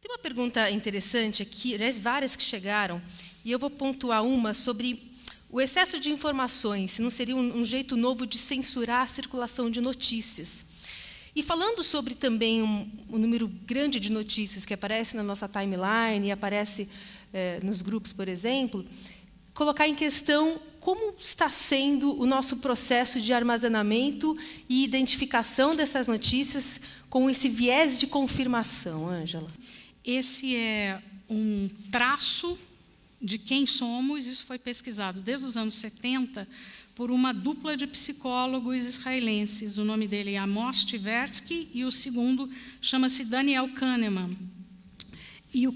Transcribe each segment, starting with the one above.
Tem uma pergunta interessante aqui, aliás, várias que chegaram, e eu vou pontuar uma sobre o excesso de informações, se não seria um jeito novo de censurar a circulação de notícias. E falando sobre também um número grande de notícias que aparece na nossa timeline e aparece nos grupos, por exemplo, colocar em questão como está sendo o nosso processo de armazenamento e identificação dessas notícias com esse viés de confirmação, Ângela. Esse é um traço de quem somos. Isso foi pesquisado desde os anos 70 por uma dupla de psicólogos israelenses. O nome dele é Amos Tversky e o segundo chama-se Daniel Kahneman. E o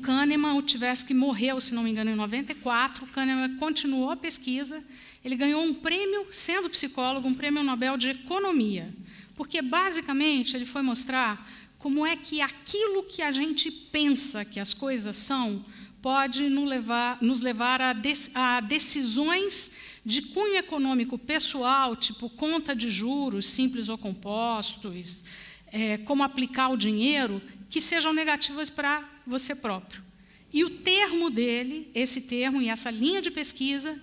Tversky morreu, se não me engano, em 94. O Kahneman continuou a pesquisa. Ele ganhou um prêmio, sendo psicólogo, um prêmio Nobel de Economia, porque, basicamente, ele foi mostrar como é que aquilo que a gente pensa que as coisas são pode nos levar a decisões de cunho econômico pessoal, tipo conta de juros, simples ou compostos, como aplicar o dinheiro, que sejam negativas para você próprio. E o termo dele, esse termo e essa linha de pesquisa,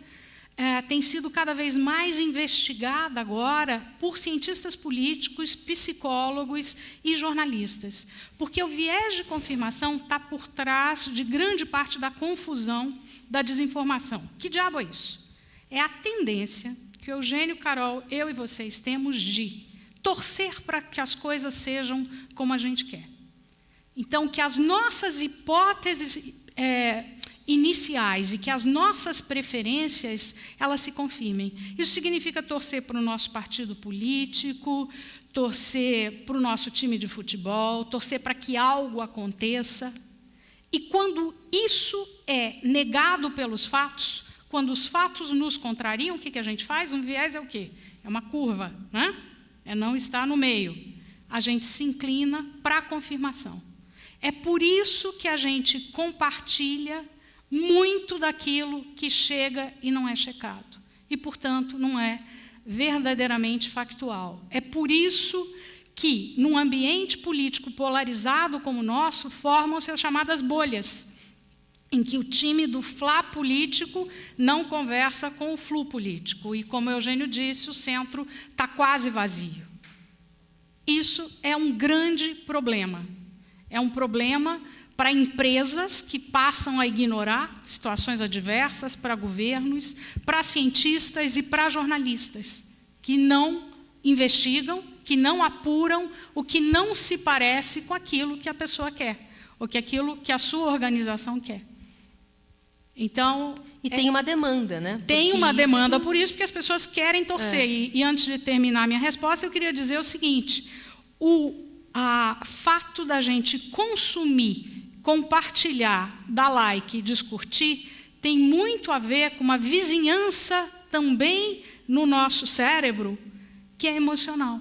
tem sido cada vez mais investigada agora por cientistas políticos, psicólogos e jornalistas, porque o viés de confirmação está por trás de grande parte da confusão, da desinformação. Que diabo é isso? É a tendência que Eugênio, Carol, eu e vocês temos de torcer para que as coisas sejam como a gente quer. Então, que as nossas hipóteses iniciais e que as nossas preferências elas se confirmem. Isso significa torcer para o nosso partido político, torcer para o nosso time de futebol, torcer para que algo aconteça. E quando isso é negado pelos fatos, quando os fatos nos contrariam, o que a gente faz? Um viés é o quê? É uma curva, né? É não estar no meio. A gente se inclina para a confirmação. É por isso que a gente compartilha muito daquilo que chega e não é checado. E, portanto, não é verdadeiramente factual. É por isso que, num ambiente político polarizado como o nosso, formam-se as chamadas bolhas, em que o time do Fla político não conversa com o Flu político. E, como Eugênio disse, o centro está quase vazio. Isso é um grande problema. É um problema para empresas que passam a ignorar situações adversas, para governos, para cientistas e para jornalistas, que não investigam, que não apuram o que não se parece com aquilo que a pessoa quer, ou que aquilo que a sua organização quer. Então, e tem uma demanda, né? Tem uma demanda por isso, porque as pessoas querem torcer. E antes de terminar a minha resposta, eu queria dizer o seguinte: o fato da gente consumir, compartilhar, dar like e discutir tem muito a ver com uma vizinhança também no nosso cérebro que é emocional.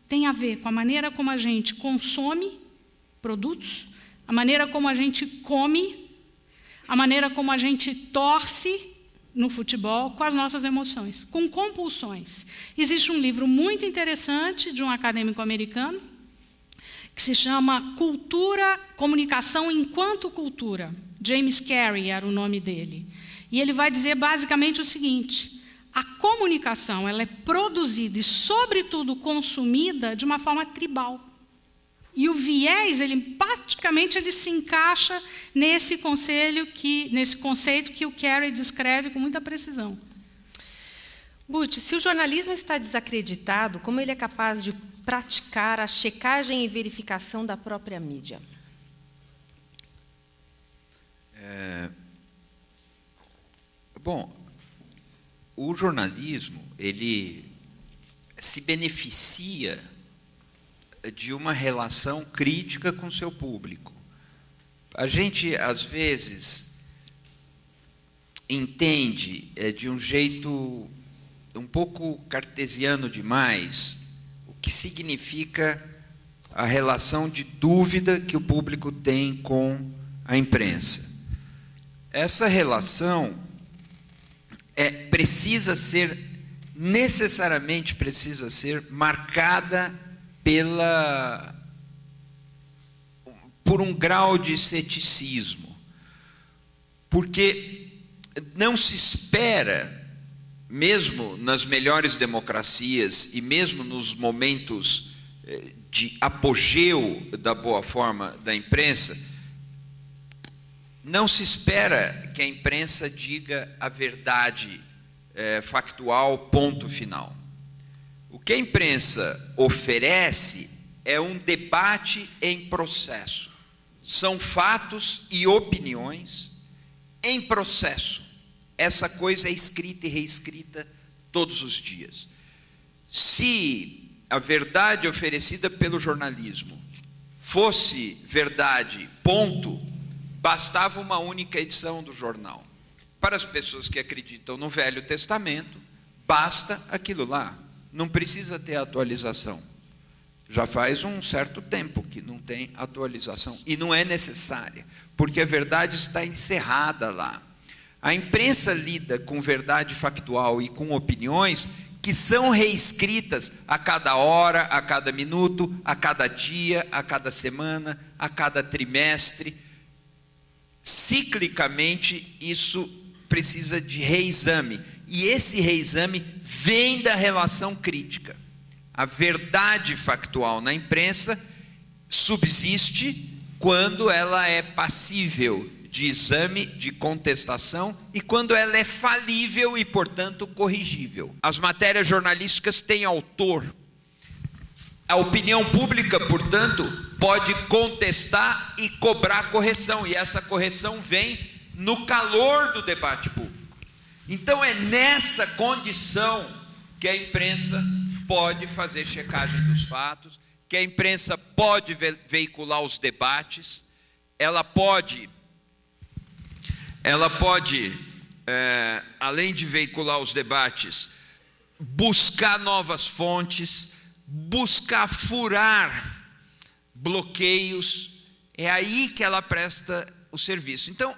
Tem a ver com a maneira como a gente consome produtos, a maneira como a gente come, a maneira como a gente torce no futebol, com as nossas emoções, com compulsões. Existe um livro muito interessante de um acadêmico americano que se chama Comunicação enquanto Cultura. James Carey era o nome dele. E ele vai dizer basicamente o seguinte: a comunicação ela é produzida e, sobretudo, consumida de uma forma tribal. E o viés, praticamente se encaixa nesse conceito que o Carey descreve com muita precisão. Butch, se o jornalismo está desacreditado, como ele é capaz de praticar a checagem e verificação da própria mídia? Bom, o jornalismo ele se beneficia de uma relação crítica com o seu público. A gente, às vezes, entende de um jeito um pouco cartesiano demais o que significa a relação de dúvida que o público tem com a imprensa. Essa relação necessariamente precisa ser marcada por um grau de ceticismo, porque não se espera, mesmo nas melhores democracias e mesmo nos momentos de apogeu da boa forma da imprensa, não se espera que a imprensa diga a verdade factual, ponto final. O que a imprensa oferece é um debate em processo. São fatos e opiniões em processo. Essa coisa é escrita e reescrita todos os dias. Se a verdade oferecida pelo jornalismo fosse verdade, ponto, bastava uma única edição do jornal. Para as pessoas que acreditam no Velho Testamento, basta aquilo lá. Não precisa ter atualização. Já faz um certo tempo que não tem atualização. E não é necessária, porque a verdade está encerrada lá. A imprensa lida com verdade factual e com opiniões que são reescritas a cada hora, a cada minuto, a cada dia, a cada semana, a cada trimestre. Ciclicamente, isso precisa de reexame. E esse reexame vem da relação crítica. A verdade factual na imprensa subsiste quando ela é passível de exame, de contestação, e quando ela é falível e, portanto, corrigível. As matérias jornalísticas têm autor. A opinião pública, portanto, pode contestar e cobrar correção, e essa correção vem no calor do debate público. Então é nessa condição que a imprensa pode fazer checagem dos fatos, que a imprensa pode veicular os debates, ela pode, além de veicular os debates, buscar novas fontes, buscar furar bloqueios. É aí que ela presta o serviço. Então,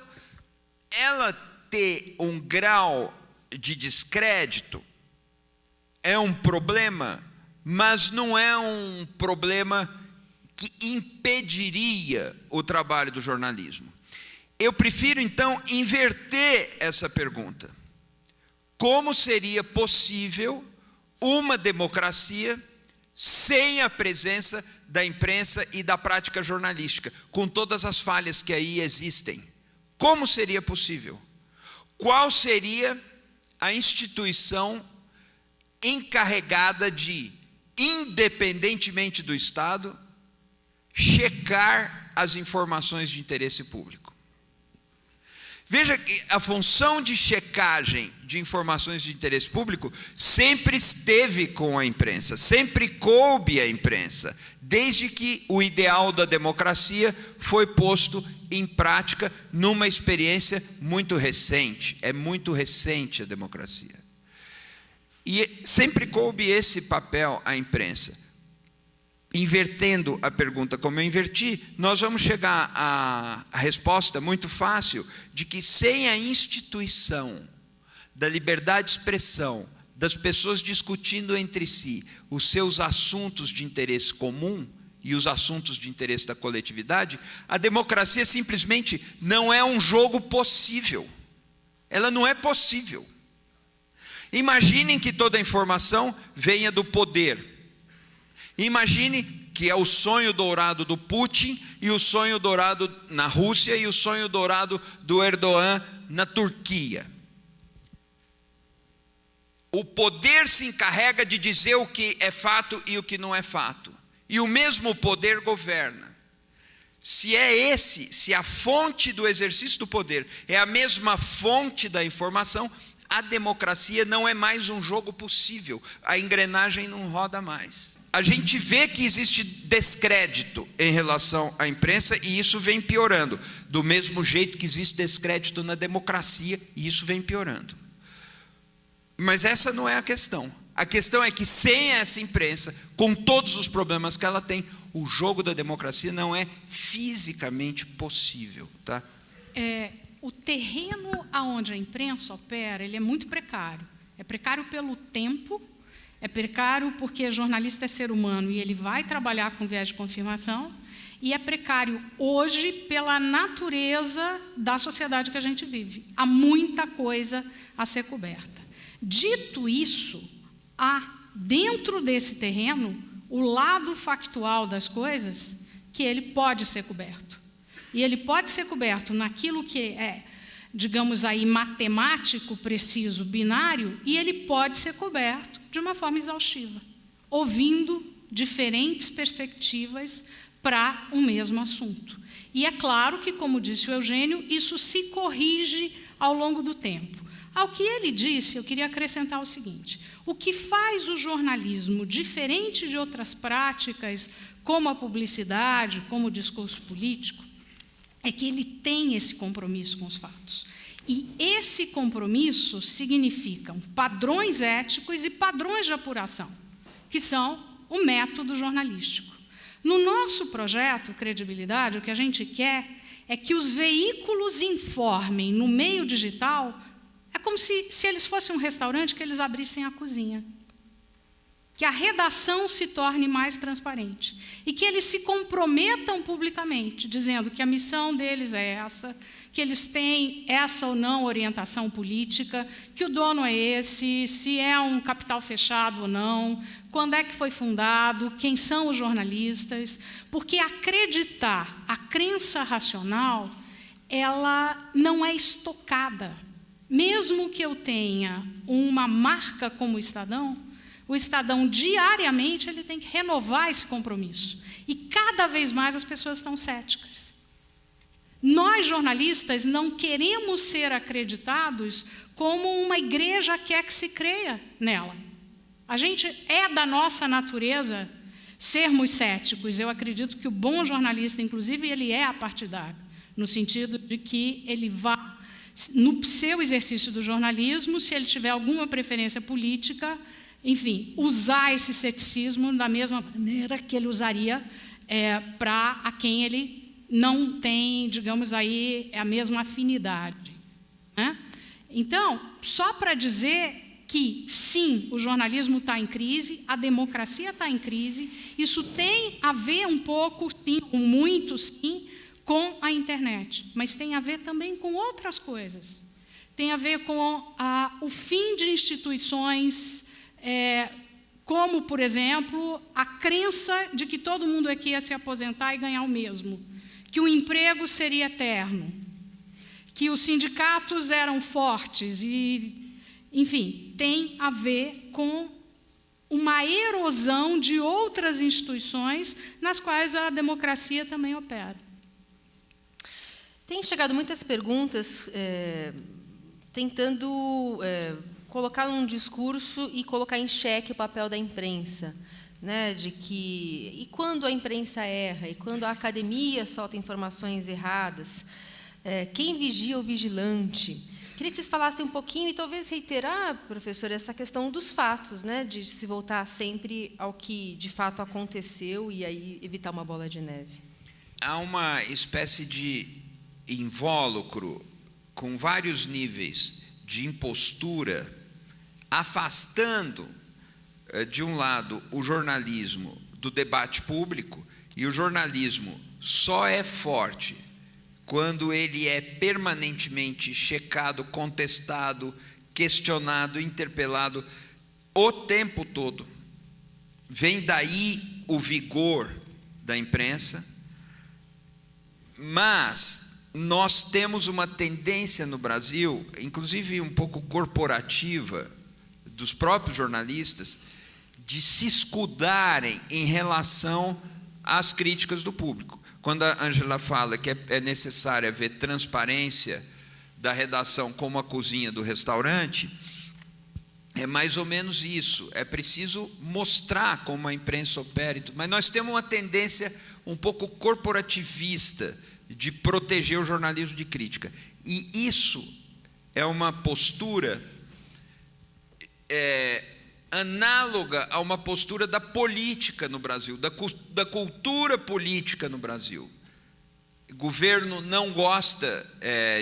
ela ter um grau de descrédito é um problema, mas não é um problema que impediria o trabalho do jornalismo. Eu prefiro, então, inverter essa pergunta. Como seria possível uma democracia sem a presença da imprensa e da prática jornalística, com todas as falhas que aí existem? Como seria possível? Qual seria a instituição encarregada de, independentemente do Estado, checar as informações de interesse público? Veja que a função de checagem de informações de interesse público sempre esteve com a imprensa, sempre coube à imprensa, desde que o ideal da democracia foi posto em prática numa experiência muito recente. É muito recente a democracia. E sempre coube esse papel à imprensa. Invertendo a pergunta como eu inverti, nós vamos chegar à resposta muito fácil de que sem a instituição da liberdade de expressão, das pessoas discutindo entre si os seus assuntos de interesse comum e os assuntos de interesse da coletividade, a democracia simplesmente não é um jogo possível. Ela não é possível. Imaginem que toda a informação venha do poder. Imagine que é o sonho dourado do Putin e o sonho dourado na Rússia e o sonho dourado do Erdogan na Turquia. O poder se encarrega de dizer o que é fato e o que não é fato. E o mesmo poder governa. Se a fonte do exercício do poder é a mesma fonte da informação, a democracia não é mais um jogo possível. A engrenagem não roda mais. A gente vê que existe descrédito em relação à imprensa e isso vem piorando. Do mesmo jeito que existe descrédito na democracia e isso vem piorando. Mas essa não é a questão. A questão é que sem essa imprensa, com todos os problemas que ela tem, o jogo da democracia não é fisicamente possível. Tá? o terreno aonde a imprensa opera, ele é muito precário. É precário pelo tempo, é precário porque jornalista é ser humano e ele vai trabalhar com viés de confirmação, e é precário hoje pela natureza da sociedade que a gente vive. Há muita coisa a ser coberta. Dito isso, há dentro desse terreno o lado factual das coisas que ele pode ser coberto. E ele pode ser coberto naquilo que é, digamos aí, matemático, preciso, binário, e ele pode ser coberto de uma forma exaustiva, ouvindo diferentes perspectivas para um mesmo assunto. E é claro que, como disse o Eugênio, isso se corrige ao longo do tempo. Ao que ele disse, eu queria acrescentar o seguinte: o que faz o jornalismo diferente de outras práticas, como a publicidade, como o discurso político, é que ele tem esse compromisso com os fatos. E esse compromisso significa padrões éticos e padrões de apuração, que são o método jornalístico. No nosso projeto Credibilidade, o que a gente quer é que os veículos informem no meio digital. É como se eles fossem um restaurante, que eles abrissem a cozinha. Que a redação se torne mais transparente. E que eles se comprometam publicamente, dizendo que a missão deles é essa, que eles têm essa ou não orientação política, que o dono é esse, se é um capital fechado ou não, quando é que foi fundado, quem são os jornalistas. Porque acreditar, a crença racional, ela não é estocada. Mesmo que eu tenha uma marca como o Estadão, diariamente ele tem que renovar esse compromisso. E cada vez mais as pessoas estão céticas. Nós, jornalistas, não queremos ser acreditados como uma igreja quer que se creia nela. A gente é da nossa natureza sermos céticos. Eu acredito que o bom jornalista, inclusive, ele é apartidário, no sentido de que ele vai, no seu exercício do jornalismo, se ele tiver alguma preferência política, enfim, usar esse ceticismo da mesma maneira que ele usaria para a quem ele não tem, digamos aí, a mesma afinidade, né? Então, só para dizer que, sim, o jornalismo está em crise, a democracia está em crise, isso tem a ver um pouco, sim, muito, sim, com a internet, mas tem a ver também com outras coisas. Tem a ver com o fim de instituições, como, por exemplo, a crença de que todo mundo aqui ia se aposentar e ganhar o mesmo, que o emprego seria eterno, que os sindicatos eram fortes, e, enfim, tem a ver com uma erosão de outras instituições nas quais a democracia também opera. Tem chegado muitas perguntas tentando colocar num discurso e colocar em xeque o papel da imprensa, né? De que, e quando a imprensa erra, e quando a academia solta informações erradas, quem vigia o vigilante? Queria que vocês falassem um pouquinho e talvez reiterar, professor, essa questão dos fatos, né? De se voltar sempre ao que de fato aconteceu e aí evitar uma bola de neve. Há uma espécie de invólucro com vários níveis de impostura, afastando, de um lado, o jornalismo do debate público, e o jornalismo só é forte quando ele é permanentemente checado, contestado, questionado, interpelado o tempo todo. Vem daí o vigor da imprensa, mas nós temos uma tendência no Brasil, inclusive um pouco corporativa, dos próprios jornalistas, de se escudarem em relação às críticas do público. Quando a Ângela fala que é necessário haver transparência da redação como a cozinha do restaurante, é mais ou menos isso. É preciso mostrar como a imprensa opera e tudo. Mas nós temos uma tendência um pouco corporativista de proteger o jornalismo de crítica. E isso é uma postura análoga a uma postura da política no Brasil, da cultura política no Brasil. governo não gosta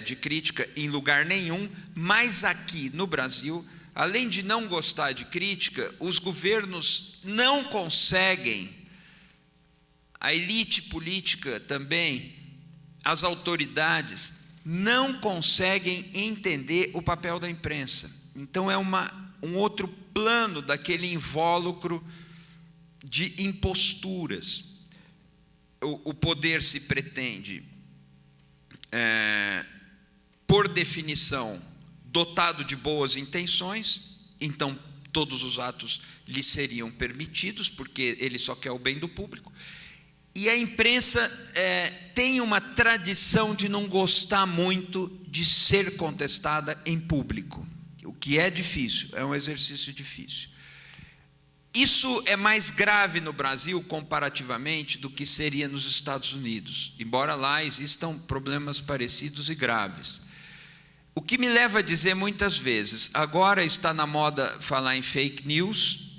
de crítica em lugar nenhum, mas aqui no Brasil, além de não gostar de crítica, os governos não conseguem, a elite política também, as autoridades, não conseguem entender o papel da imprensa. Então, é um outro plano daquele invólucro de imposturas. O poder se pretende, por definição, dotado de boas intenções, então todos os atos lhe seriam permitidos, porque ele só quer o bem do público. E a imprensa tem uma tradição de não gostar muito de ser contestada em público, o que é difícil, é um exercício difícil. Isso é mais grave no Brasil, comparativamente, do que seria nos Estados Unidos, embora lá existam problemas parecidos e graves. O que me leva a dizer muitas vezes, agora está na moda falar em fake news,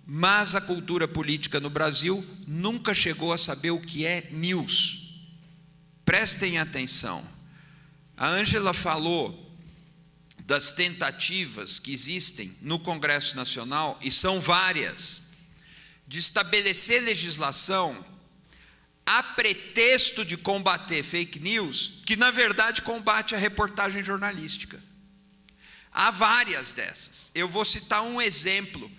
mas a cultura política no Brasil nunca chegou a saber o que é news. Prestem atenção. A Ângela falou das tentativas que existem no Congresso Nacional, e são várias, de estabelecer legislação a pretexto de combater fake news, que na verdade combate a reportagem jornalística. Há várias dessas. Eu vou citar um exemplo,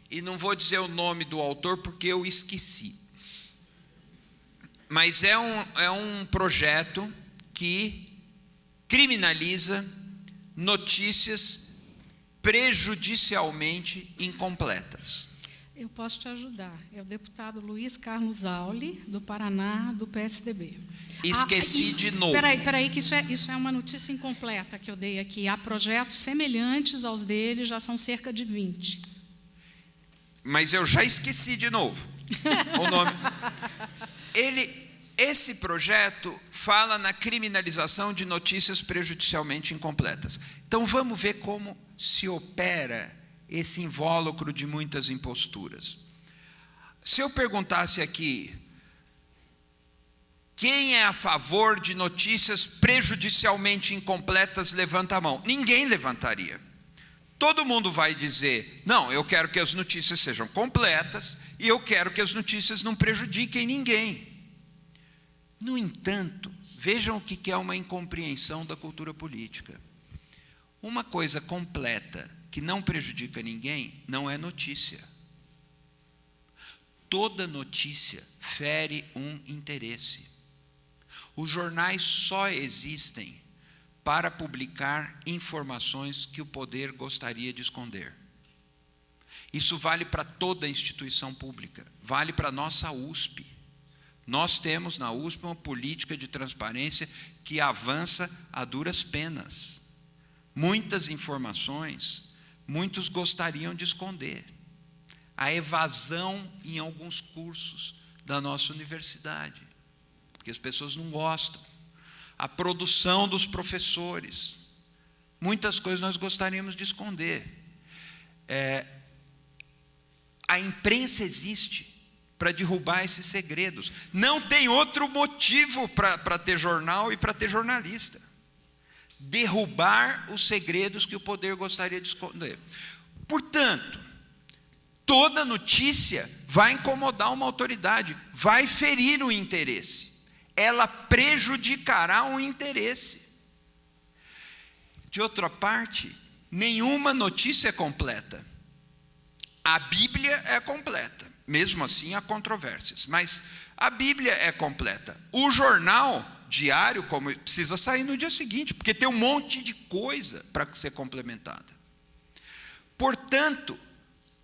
e não vou dizer o nome do autor porque eu esqueci. Mas é um projeto que criminaliza notícias prejudicialmente incompletas. Eu posso te ajudar. É o deputado Luiz Carlos Auli, do Paraná, do PSDB. Esqueci de novo. Espera aí, que isso é uma notícia incompleta que eu dei aqui. Há projetos semelhantes aos dele, já são cerca de 20. Mas eu já esqueci de novo o nome. Esse projeto fala na criminalização de notícias prejudicialmente incompletas. Então, vamos ver como se opera esse invólucro de muitas imposturas. Se eu perguntasse aqui, quem é a favor de notícias prejudicialmente incompletas, levanta a mão. Ninguém levantaria. Todo mundo vai dizer, não, eu quero que as notícias sejam completas e eu quero que as notícias não prejudiquem ninguém. No entanto, vejam o que é uma incompreensão da cultura política. Uma coisa completa que não prejudica ninguém não é notícia. Toda notícia fere um interesse. Os jornais só existem para publicar informações que o poder gostaria de esconder. Isso vale para toda instituição pública, vale para a nossa USP. Nós temos na USP uma política de transparência que avança a duras penas. Muitas informações, muitos gostariam de esconder. A evasão em alguns cursos da nossa universidade, porque as pessoas não gostam. A produção dos professores. Muitas coisas nós gostaríamos de esconder. A imprensa existe para derrubar esses segredos. Não tem outro motivo para ter jornal e para ter jornalista. Derrubar os segredos que o poder gostaria de esconder. Portanto, toda notícia vai incomodar uma autoridade, vai ferir o interesse. Ela prejudicará um interesse. De outra parte, nenhuma notícia é completa. A Bíblia é completa. Mesmo assim, há controvérsias, mas a Bíblia é completa. O jornal diário, como precisa sair no dia seguinte, porque tem um monte de coisa para ser complementada. Portanto,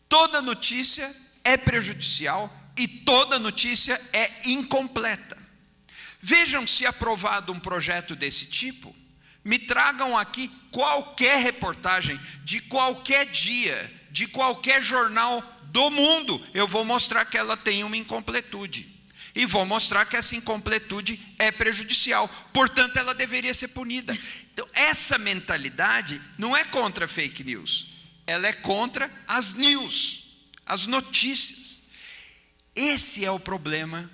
toda notícia é prejudicial e toda notícia é incompleta. Vejam se aprovado um projeto desse tipo, me tragam aqui qualquer reportagem de qualquer dia, de qualquer jornal do mundo, eu vou mostrar que ela tem uma incompletude. E vou mostrar que essa incompletude é prejudicial. Portanto, ela deveria ser punida. Então, essa mentalidade não é contra fake news. Ela é contra as news, as notícias. Esse é o problema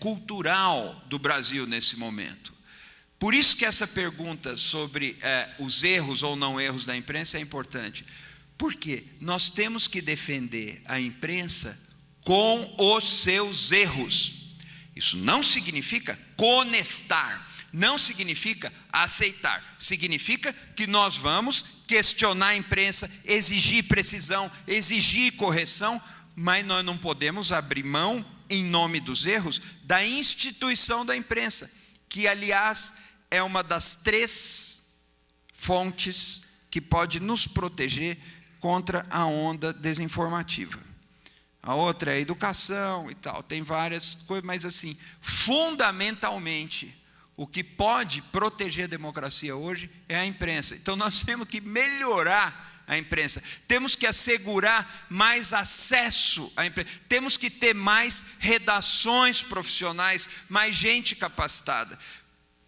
cultural do Brasil nesse momento. Por isso que essa pergunta sobre os erros ou não erros da imprensa é importante. Porque nós temos que defender a imprensa com os seus erros. Isso não significa conestar, não significa aceitar. Significa que nós vamos questionar a imprensa, exigir precisão, exigir correção, mas nós não podemos abrir mão, em nome dos erros, da instituição da imprensa, que, aliás, é uma das 3 fontes que pode nos proteger contra a onda desinformativa. A outra é a educação e tal, tem várias coisas, mas assim, fundamentalmente, o que pode proteger a democracia hoje é a imprensa. Então nós temos que melhorar a imprensa, temos que assegurar mais acesso à imprensa, temos que ter mais redações profissionais, mais gente capacitada.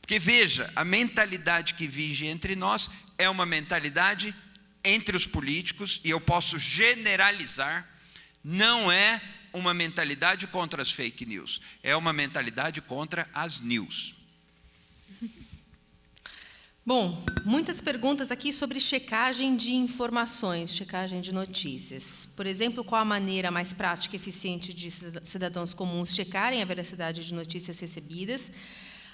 Porque veja, a mentalidade que vige entre nós é uma mentalidade entre os políticos, e eu posso generalizar, não é uma mentalidade contra as fake news, é uma mentalidade contra as news. Bom, muitas perguntas aqui sobre checagem de informações, checagem de notícias. Por exemplo, qual a maneira mais prática e eficiente de cidadãos comuns checarem a veracidade de notícias recebidas?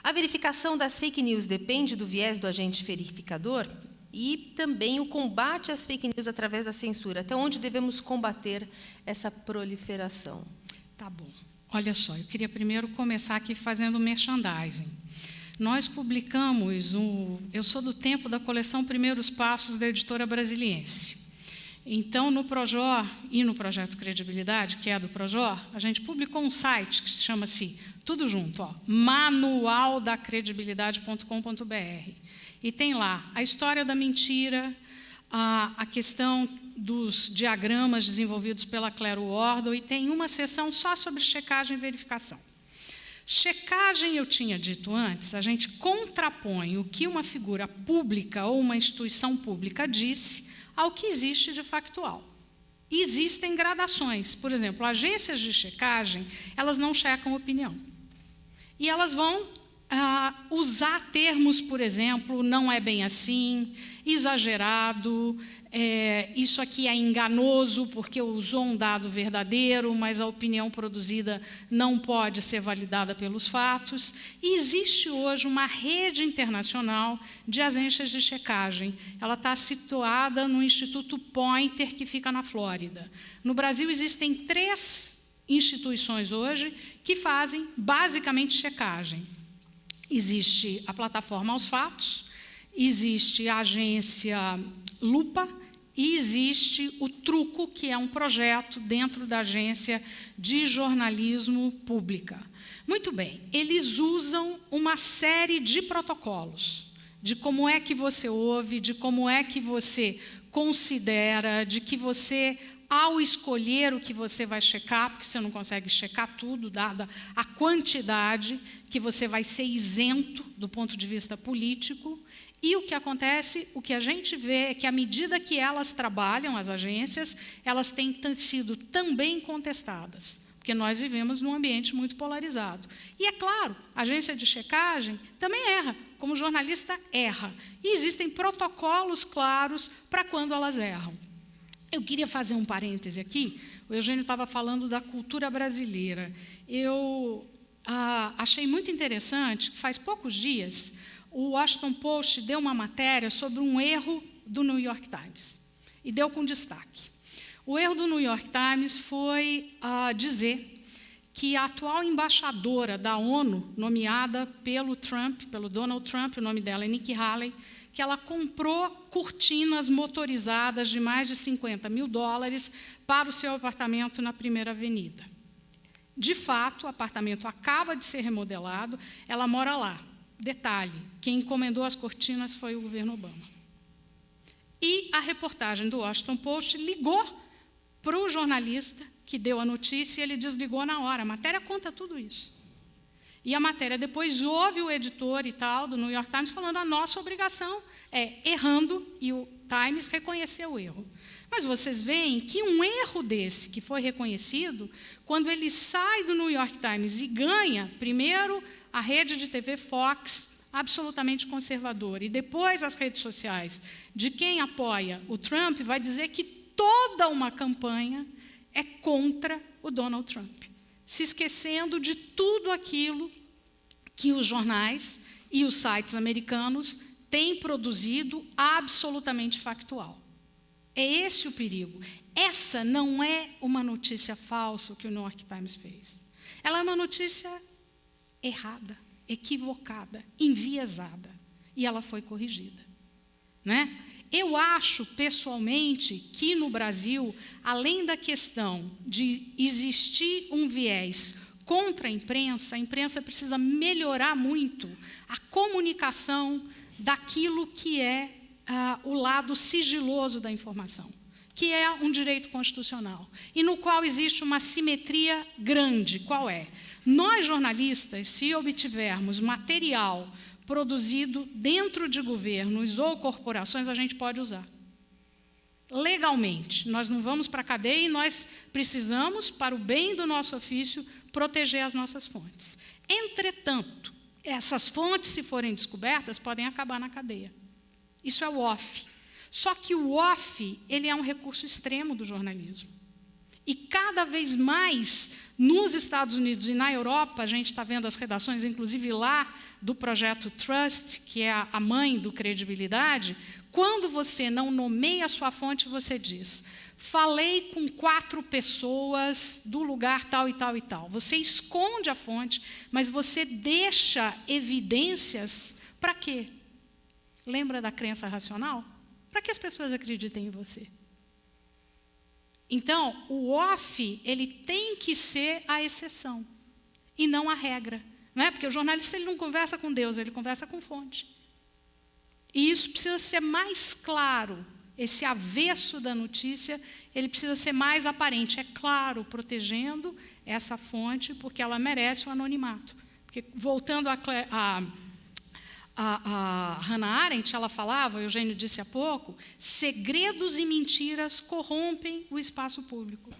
A verificação das fake news depende do viés do agente verificador? E também o combate às fake news através da censura. Até onde devemos combater essa proliferação? Tá bom. Olha só, eu queria primeiro começar aqui fazendo merchandising. Nós publicamos, eu sou do tempo da coleção Primeiros Passos da Editora Brasiliense. Então, no Projor e no Projeto Credibilidade, que é do Projor, a gente publicou um site que chama-se, tudo junto, manualdacredibilidade.com.br. E tem lá a história da mentira, a questão dos diagramas desenvolvidos pela Claire Wardle, e tem uma seção só sobre checagem e verificação. Checagem, eu tinha dito antes, a gente contrapõe o que uma figura pública ou uma instituição pública disse ao que existe de factual. Existem gradações. Por exemplo, agências de checagem, elas não checam opinião. E elas vão usar termos, por exemplo, não é bem assim, exagerado, isso aqui é enganoso porque usou um dado verdadeiro, mas a opinião produzida não pode ser validada pelos fatos. E existe hoje uma rede internacional de agências de checagem. Ela está situada no Instituto Poynter, que fica na Flórida. No Brasil existem 3 instituições hoje que fazem basicamente checagem. Existe a plataforma Aos Fatos, existe a agência Lupa e existe o Truco, que é um projeto dentro da agência de jornalismo pública. Muito bem, eles usam uma série de protocolos, de como é que você ouve, de como é que você considera, de que você, ao escolher o que você vai checar, porque você não consegue checar tudo, dada a quantidade, que você vai ser isento do ponto de vista político. E o que acontece, o que a gente vê é que, à medida que elas trabalham, as agências, elas têm sido também contestadas, porque nós vivemos num ambiente muito polarizado. E, é claro, a agência de checagem também erra, como jornalista erra. E existem protocolos claros para quando elas erram. Eu queria fazer um parêntese aqui. O Eugênio estava falando da cultura brasileira. Eu achei muito interessante que, faz poucos dias, o Washington Post deu uma matéria sobre um erro do New York Times, e deu com destaque. O erro do New York Times foi dizer que a atual embaixadora da ONU, nomeada pelo Donald Trump, o nome dela é Nikki Haley, que ela comprou cortinas motorizadas de mais de $50 mil para o seu apartamento na Primeira Avenida. De fato, o apartamento acaba de ser remodelado, ela mora lá. Detalhe, quem encomendou as cortinas foi o governo Obama. E a reportagem do Washington Post ligou para o jornalista que deu a notícia e ele desligou na hora. A matéria conta tudo isso. E a matéria depois ouve o editor e tal do New York Times falando a nossa obrigação é errando, e o Times reconheceu o erro. Mas vocês veem que um erro desse, que foi reconhecido, quando ele sai do New York Times e ganha, primeiro, a rede de TV Fox, absolutamente conservadora, e depois as redes sociais, de quem apoia o Trump, vai dizer que toda uma campanha é contra o Donald Trump, se esquecendo de tudo aquilo que os jornais e os sites americanos têm produzido absolutamente factual. É esse o perigo. Essa não é uma notícia falsa que o New York Times fez. Ela é uma notícia errada, equivocada, enviesada. E ela foi corrigida. Né? Eu acho, pessoalmente, que no Brasil, além da questão de existir um viés contra a imprensa precisa melhorar muito a comunicação daquilo que é o lado sigiloso da informação, que é um direito constitucional, e no qual existe uma simetria grande. Qual é? Nós, jornalistas, se obtivermos material produzido dentro de governos ou corporações, a gente pode usar. Legalmente, nós não vamos para a cadeia e nós precisamos, para o bem do nosso ofício, proteger as nossas fontes. Entretanto, essas fontes, se forem descobertas, podem acabar na cadeia. Isso é o off. Só que o off, ele é um recurso extremo do jornalismo. E cada vez mais, nos Estados Unidos e na Europa, a gente está vendo as redações, inclusive lá, do projeto Trust, que é a mãe do Credibilidade, quando você não nomeia a sua fonte, você diz: falei com 4 pessoas do lugar tal e tal e tal. Você esconde a fonte, mas você deixa evidências para quê? Lembra da crença racional? Para que as pessoas acreditem em você? Então, o off, ele tem que ser a exceção e não a regra. Não é? Porque o jornalista ele não conversa com Deus, ele conversa com fonte. E isso precisa ser mais claro. Esse avesso da notícia, ele precisa ser mais aparente. É claro, protegendo essa fonte, porque ela merece o anonimato. Porque, voltando a Hannah Arendt, ela falava, o Eugênio disse há pouco, segredos e mentiras corrompem o espaço público.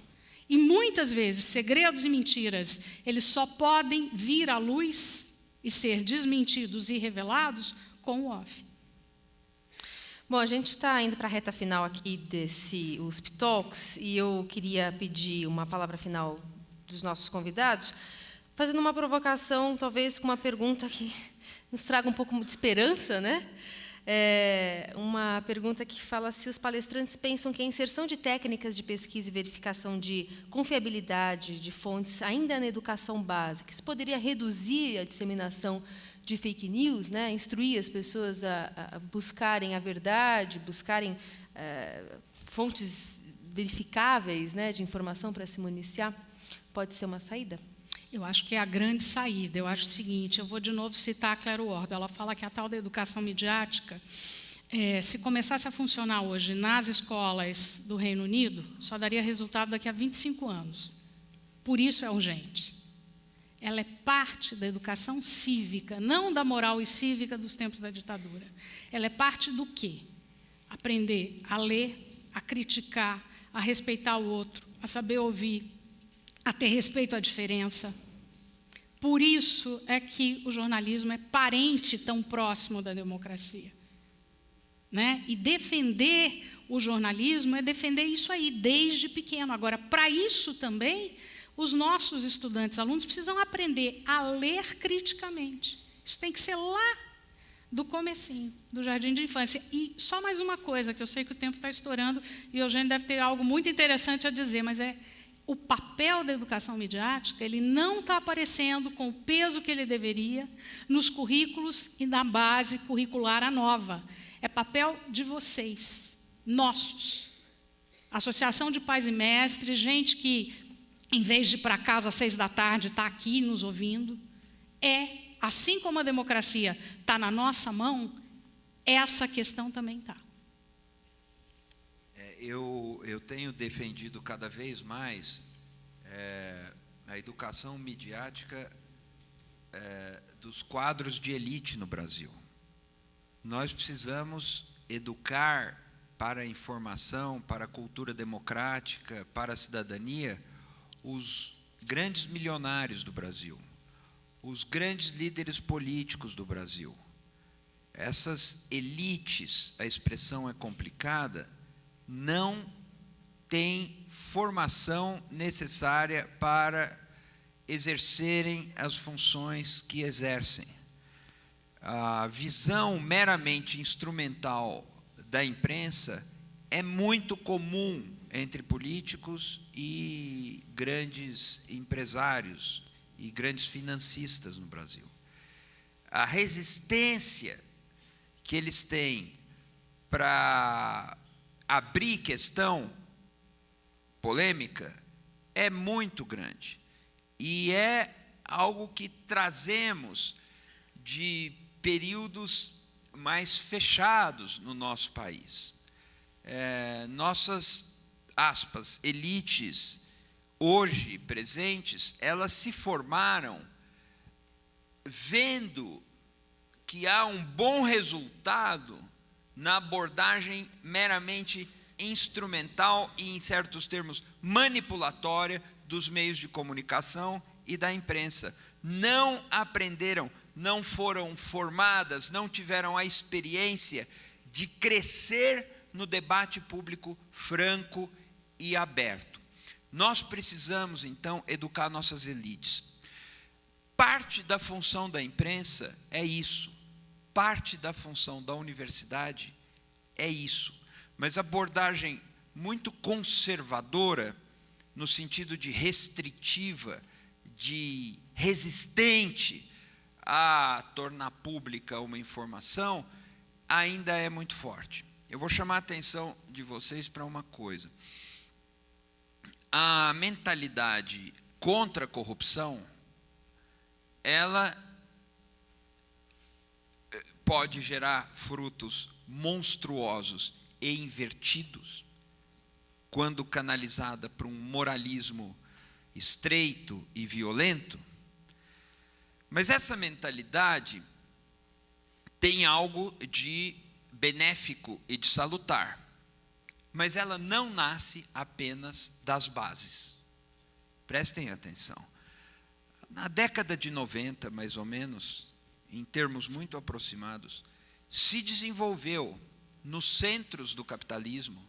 E muitas vezes, segredos e mentiras, eles só podem vir à luz e ser desmentidos e revelados com o off. Bom, a gente está indo para a reta final aqui desse USP Talks, e eu queria pedir uma palavra final dos nossos convidados, fazendo uma provocação, talvez com uma pergunta que nos traga um pouco de esperança, né? Uma pergunta que fala se os palestrantes pensam que a inserção de técnicas de pesquisa e verificação de confiabilidade de fontes ainda na educação básica, isso poderia reduzir a disseminação de fake news, né? Instruir as pessoas a buscarem a verdade, buscarem fontes verificáveis, né, de informação para se municiar, pode ser uma saída? Eu acho que é a grande saída. Eu acho o seguinte, eu vou de novo citar a Claire Ward. Ela fala que a tal da educação midiática, se começasse a funcionar hoje nas escolas do Reino Unido, só daria resultado daqui a 25 anos. Por isso é urgente. Ela é parte da educação cívica, não da moral e cívica dos tempos da ditadura. Ela é parte do quê? Aprender a ler, a criticar, a respeitar o outro, a saber ouvir, a ter respeito à diferença. Por isso é que o jornalismo é parente tão próximo da democracia. Né? E defender o jornalismo é defender isso aí, desde pequeno. Agora, para isso também, os nossos estudantes, alunos, precisam aprender a ler criticamente. Isso tem que ser lá do comecinho, do jardim de infância. E só mais uma coisa, que eu sei que o tempo está estourando, e o Eugênio deve ter algo muito interessante a dizer, mas o papel da educação midiática, ele não está aparecendo com o peso que ele deveria nos currículos e na base curricular nova. É papel de vocês, nossos. Associação de pais e mestres, gente que, em vez de ir para casa às 6 da tarde, está aqui nos ouvindo. Assim como a democracia está na nossa mão, essa questão também está. Eu tenho defendido cada vez mais a educação midiática dos quadros de elite no Brasil. Nós precisamos educar para a informação, para a cultura democrática, para a cidadania, os grandes milionários do Brasil, os grandes líderes políticos do Brasil. Essas elites, a expressão é complicada, não têm formação necessária para exercerem as funções que exercem. A visão meramente instrumental da imprensa é muito comum entre políticos e grandes empresários e grandes financistas no Brasil. A resistência que eles têm para abrir questão polêmica é muito grande. E é algo que trazemos de períodos mais fechados no nosso país. Nossas, aspas, elites, hoje presentes, elas se formaram vendo que há um bom resultado na abordagem meramente instrumental e, em certos termos, manipulatória dos meios de comunicação e da imprensa. Não aprenderam, não foram formadas, não tiveram a experiência de crescer no debate público franco e aberto. Nós precisamos, então, educar nossas elites. Parte da função da imprensa é isso. Parte da função da universidade é isso. Mas a abordagem muito conservadora, no sentido de restritiva, de resistente a tornar pública uma informação, ainda é muito forte. Eu vou chamar a atenção de vocês para uma coisa. A mentalidade contra a corrupção, ela pode gerar frutos monstruosos e invertidos, quando canalizada para um moralismo estreito e violento. Mas essa mentalidade tem algo de benéfico e de salutar, mas ela não nasce apenas das bases. Prestem atenção. Na década de 90, mais ou menos, em termos muito aproximados, se desenvolveu nos centros do capitalismo,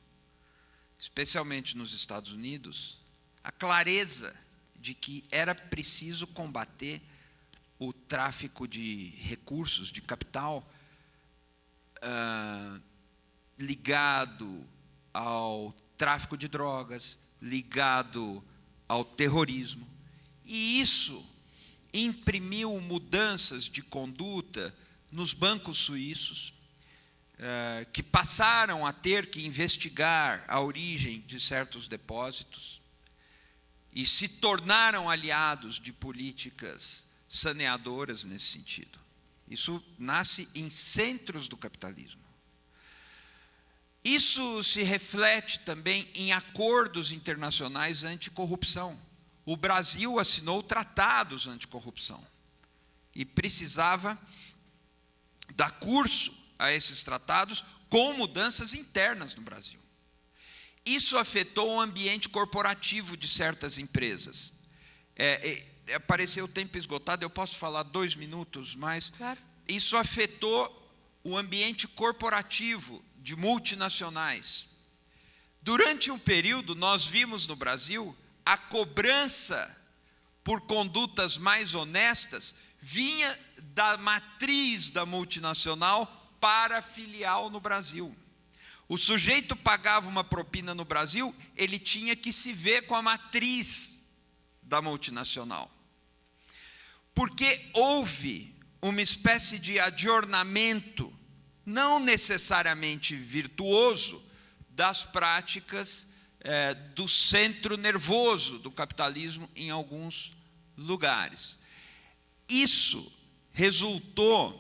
especialmente nos Estados Unidos, a clareza de que era preciso combater o tráfico de recursos, de capital, ligado ao tráfico de drogas, ligado ao terrorismo. E isso imprimiu mudanças de conduta nos bancos suíços, que passaram a ter que investigar a origem de certos depósitos e se tornaram aliados de políticas saneadoras nesse sentido. Isso nasce em centros do capitalismo. Isso se reflete também em acordos internacionais anticorrupção. O Brasil assinou tratados anticorrupção e precisava dar curso a esses tratados com mudanças internas no Brasil. Isso afetou o ambiente corporativo de certas empresas. Apareceu o tempo esgotado, eu posso falar 2 minutos mais? Claro. Isso afetou o ambiente corporativo de multinacionais. Durante um período, nós vimos no Brasil a cobrança por condutas mais honestas vinha da matriz da multinacional para a filial no Brasil. O sujeito pagava uma propina no Brasil, ele tinha que se ver com a matriz da multinacional. Porque houve uma espécie de adornamento, não necessariamente virtuoso, das práticas do centro nervoso do capitalismo em alguns lugares. Isso resultou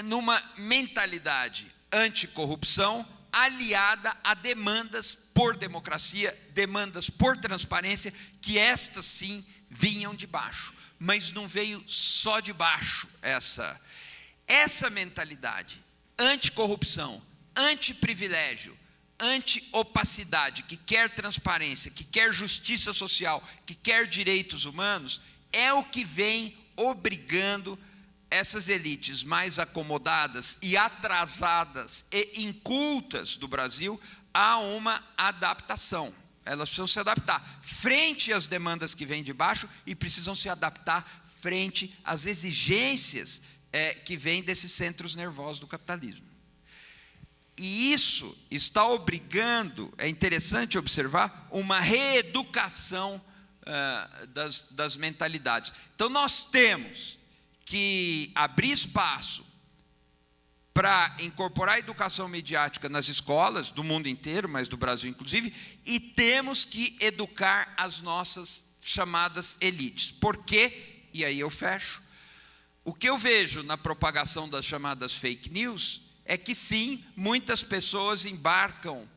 numa mentalidade anticorrupção aliada a demandas por democracia, demandas por transparência, que estas sim vinham de baixo. Mas não veio só de baixo essa. essa mentalidade anticorrupção, antiprivilégio, anti-opacidade, que quer transparência, que quer justiça social, que quer direitos humanos, é o que vem obrigando essas elites mais acomodadas e atrasadas e incultas do Brasil a uma adaptação. Elas precisam se adaptar frente às demandas que vêm de baixo e precisam se adaptar frente às exigências que vêm desses centros nervosos do capitalismo. E isso está obrigando, é interessante observar, uma reeducação das mentalidades. Então, nós temos que abrir espaço para incorporar a educação midiática nas escolas do mundo inteiro, mas do Brasil inclusive, e temos que educar as nossas chamadas elites. Por quê? E aí eu fecho. O que eu vejo na propagação das chamadas fake news é que sim, muitas pessoas embarcam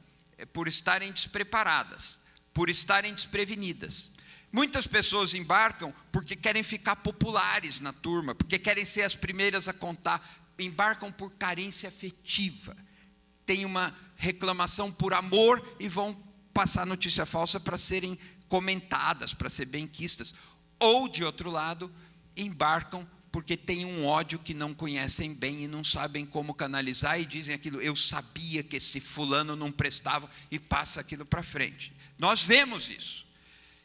por estarem despreparadas, por estarem desprevenidas. Muitas pessoas embarcam porque querem ficar populares na turma, porque querem ser as primeiras a contar, embarcam por carência afetiva, tem uma reclamação por amor e vão passar notícia falsa para serem comentadas, para serem benquistas. Ou, de outro lado, embarcam porque têm um ódio que não conhecem bem e não sabem como canalizar e dizem aquilo, eu sabia que esse fulano não prestava, e passa aquilo para frente. Nós vemos isso.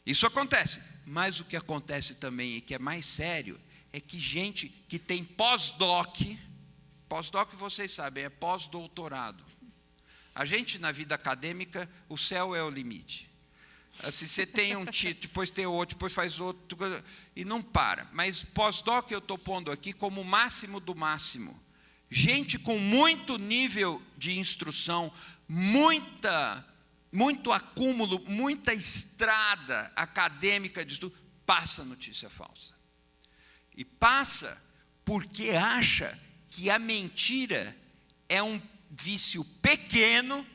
Isso acontece. Mas o que acontece também, e que é mais sério, é que gente que tem pós-doc vocês sabem, é pós-doutorado. A gente, na vida acadêmica, o céu é o limite. Se você tem um título, depois tem outro, depois faz outro, e não para. Mas pós-doc eu estou pondo aqui como o máximo do máximo. Gente com muito nível de instrução, muito acúmulo, muita estrada acadêmica de estudo, passa notícia falsa. E passa porque acha que a mentira é um vício pequeno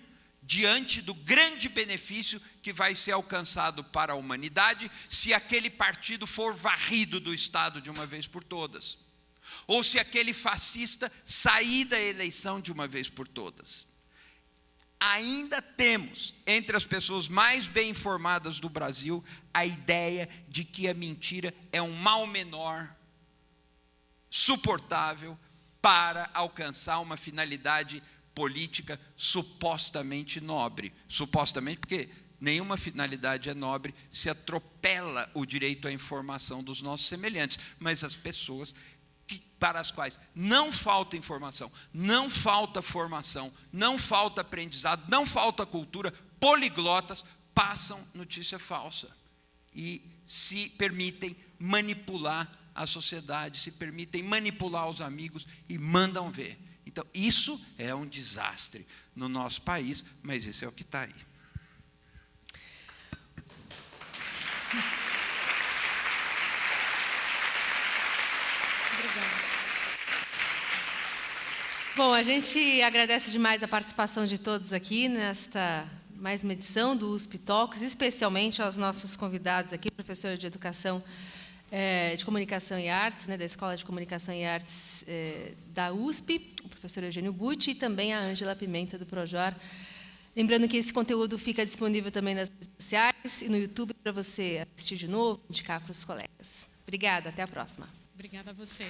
diante do grande benefício que vai ser alcançado para a humanidade se aquele partido for varrido do Estado de uma vez por todas, ou se aquele fascista sair da eleição de uma vez por todas. Ainda temos, entre as pessoas mais bem informadas do Brasil, a ideia de que a mentira é um mal menor, suportável, para alcançar uma finalidade política supostamente nobre. Supostamente, porque nenhuma finalidade é nobre se atropela o direito à informação dos nossos semelhantes. Mas as pessoas para as quais não falta informação, não falta formação, não falta aprendizado, não falta cultura, poliglotas, passam notícia falsa e se permitem manipular a sociedade, se permitem manipular os amigos e mandam ver. Então, isso é um desastre no nosso país, mas isso é o que está aí. Obrigada. Bom, a gente agradece demais a participação de todos aqui nesta mais uma edição do USP Talks, especialmente aos nossos convidados aqui, professor de Educação de Comunicação e Artes, da Escola de Comunicação e Artes da USP, o professor Eugênio Butti, e também a Ângela Pimenta, do Projor. Lembrando que esse conteúdo fica disponível também nas redes sociais e no YouTube para você assistir de novo, indicar para os colegas. Obrigada, até a próxima. Obrigada a vocês.